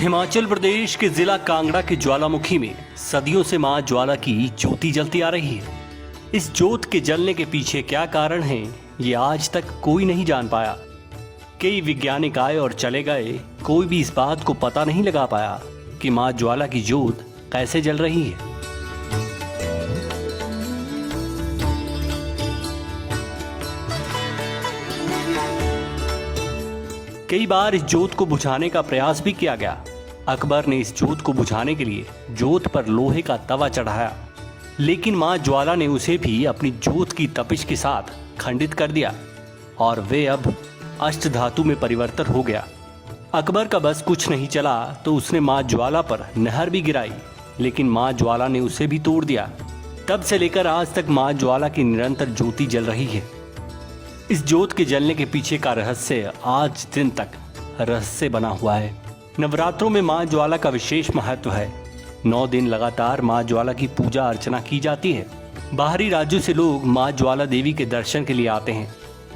हिमाचल प्रदेश के जिला कांगड़ा के ज्वालामुखी में सदियों से मां ज्वाला की ज्योति जलती आ रही है। इस ज्योत के जलने के पीछे क्या कारण है, ये आज तक कोई नहीं जान पाया। कई वैज्ञानिक आए और चले गए, कोई भी इस बात को पता नहीं लगा पाया कि मां ज्वाला की ज्योत कैसे जल रही है। कई बार इस ज्योत को बुझाने का प्रयास भी किया गया। अकबर ने इस ज्योत को बुझाने के लिए ज्योत पर लोहे का तवा चढ़ाया, लेकिन मां ज्वाला ने उसे भी अपनी ज्योत की तपिश के साथ खंडित कर दिया और वे अब अष्ट धातु में परिवर्तित हो गया। अकबर का बस कुछ नहीं चला तो उसने मां ज्वाला पर नहर भी गिराई, लेकिन मां ज्वाला ने उसे भी तोड़ दिया। तब से लेकर आज तक मां ज्वाला की निरंतर ज्योति जल रही है। इस ज्योत के जलने के पीछे का रहस्य आज दिन तक रहस्य बना हुआ है। नवरात्रों में मां ज्वाला का विशेष महत्व है। 9 दिन लगातार मां ज्वाला की पूजा अर्चना की जाती है। बाहरी राज्यों से लोग मां ज्वाला देवी के दर्शन के लिए आते हैं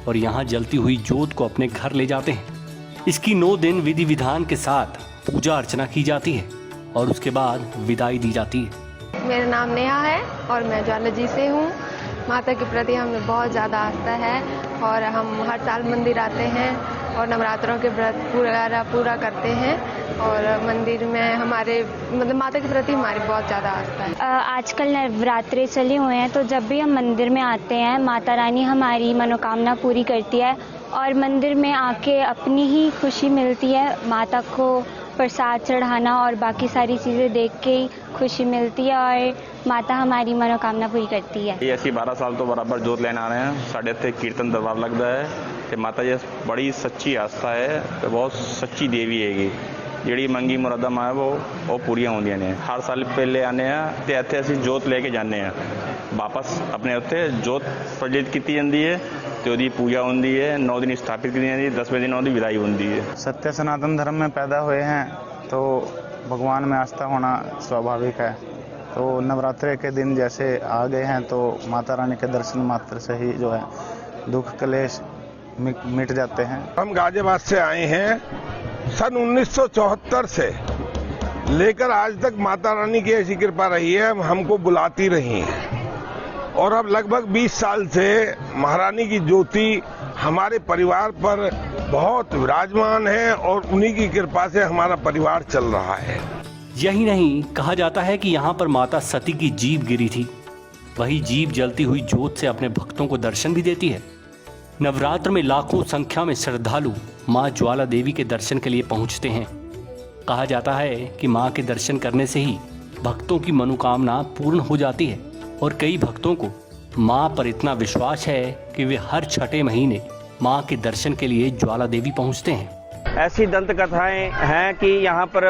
और यहाँ जलती हुई ज्योत को अपने घर ले जाते हैं। इसकी 9 दिन विधि विधान के साथ पूजा अर्चना की जाती है और उसके बाद विदाई दी जाती है। मेरा नाम नेहा है और मैं ज्वाला जी से हूँ। माता के प्रति हमें बहुत ज़्यादा आस्था है और हम हर साल मंदिर आते हैं और नवरात्रों के व्रत पूरा करते हैं और मंदिर में हमारे माता के प्रति हमारी बहुत ज़्यादा आस्था है। आजकल नवरात्रे चले हुए हैं तो जब भी हम मंदिर में आते हैं माता रानी हमारी मनोकामना पूरी करती है और मंदिर में आके अपनी ही खुशी मिलती है। माता को प्रसाद चढ़ाना और बाकी सारी चीज़ें देख के ही खुशी मिलती है और माता हमारी मनोकामना पूरी करती है। ये ਅਸੀਂ 12 साल तो बराबर जोत लेने आ रहे हैं। साढ़े इतने कीर्तन दरबार लगता है कि माता जी बड़ी सच्ची आस्था है, तो बहुत सच्ची देवी हैगी। ਜਿਹੜੀ ਮੰਗੀ ਮੁਰਾਦਾਂ ਮਾਂ ਉਹ ਪੂਰੀਆਂ ਹੁੰਦੀਆਂ ਨੇ। ਹਰ ਸਾਲ ਪਹਿਲੇ ਆਨੇ ਆ ਤੇ ਇੱਥੇ ਅਸੀਂ ਜੋਤ ਲੈ ਕੇ ਜਾਂਦੇ ਆ। ਵਾਪਸ ਆਪਣੇ ਉੱਤੇ ਜੋਤ ਪ੍ਰਜਵਲਿਤ ਕੀਤੀ ਜਾਂਦੀ ਹੈ ਤੇ ਉਹਦੀ ਪੂजा ਹੁੰਦੀ है। 9 दिन स्थापित की जाती है, 10वें दिन ਉਹਦੀ विदाई ਹੁੰਦੀ है। सत्य सनातन धर्म में पैदा हुए हैं तो भगवान में आस्था होना स्वाभाविक है। तो नवरात्रे के दिन जैसे आ गए हैं तो माता रानी के दर्शन मात्र से ही जो है दुख क्लेश मिट जाते हैं। हम गाजियाबाद से आए हैं। सन 1974 से लेकर आज तक माता रानी की ऐसी कृपा रही है, हमको बुलाती रही है और अब लगभग 20 साल से महारानी की ज्योति हमारे परिवार पर बहुत विराजमान है और उन्हीं की कृपा से हमारा परिवार चल रहा है। यही नहीं, कहा जाता है कि यहाँ पर माता सती की जीभ गिरी थी। वही जीभ जलती हुई ज्योत से अपने भक्तों को दर्शन भी देती है। नवरात्र में लाखों संख्या में श्रद्धालु मां ज्वाला देवी के दर्शन के लिए पहुंचते हैं। कहा जाता है कि मां के दर्शन करने से ही भक्तों की मनोकामना पूर्ण हो जाती है और कई भक्तों को मां पर इतना विश्वास है कि वे हर छठे महीने मां के दर्शन के लिए ज्वाला देवी पहुंचते हैं। ऐसी दंत कथाएं हैं कि यहाँ पर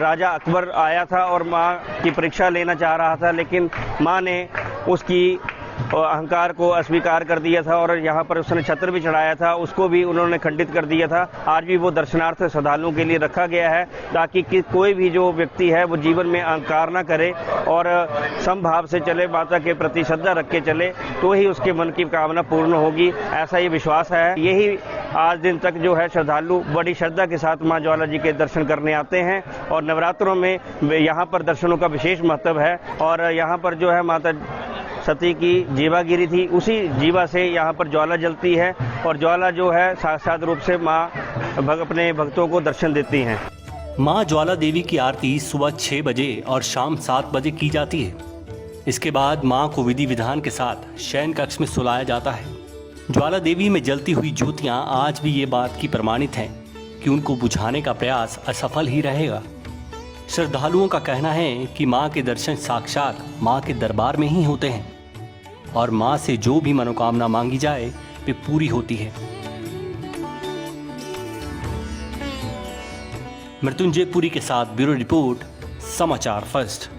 राजा अकबर आया था और माँ की परीक्षा लेना चाह रहा था, लेकिन माँ ने उसकी अहंकार को अस्वीकार कर दिया था और यहाँ पर उसने छत्र भी चढ़ाया था, उसको भी उन्होंने खंडित कर दिया था। आज भी वो दर्शनार्थ श्रद्धालुओं के लिए रखा गया है ताकि कोई भी जो व्यक्ति है वो जीवन में अहंकार ना करे और समभाव से चले, माता के प्रति श्रद्धा रख के चले, तो ही उसके मन की कामना पूर्ण होगी, ऐसा ये विश्वास है। यही आज दिन तक जो है श्रद्धालु बड़ी श्रद्धा के साथ माँ ज्वाला जी के दर्शन करने आते हैं और नवरात्रों में यहाँ पर दर्शनों का विशेष महत्व है। और यहाँ पर जो है माता सती की जीवा गिरी थी, उसी जीवा से यहाँ पर ज्वाला जलती है और ज्वाला जो है साक्षात रूप से माँ अपने भक्तों को दर्शन देती हैं। मां ज्वाला देवी की आरती सुबह 6 बजे और शाम 7 बजे की जाती है। इसके बाद मां को विधि विधान के साथ शयन कक्ष में सुलाया जाता है। ज्वाला देवी में जलती हुई ज्योतियां आज भी ये बात की प्रमाणित हैं कि उनको बुझाने का प्रयास असफल ही रहेगा। श्रद्धालुओं का कहना है कि मां के दर्शन साक्षात मां के दरबार में ही होते हैं और मां से जो भी मनोकामना मांगी जाए वे पूरी होती है। मृत्युंजय पुरी के साथ ब्यूरो रिपोर्ट, समाचार फर्स्ट।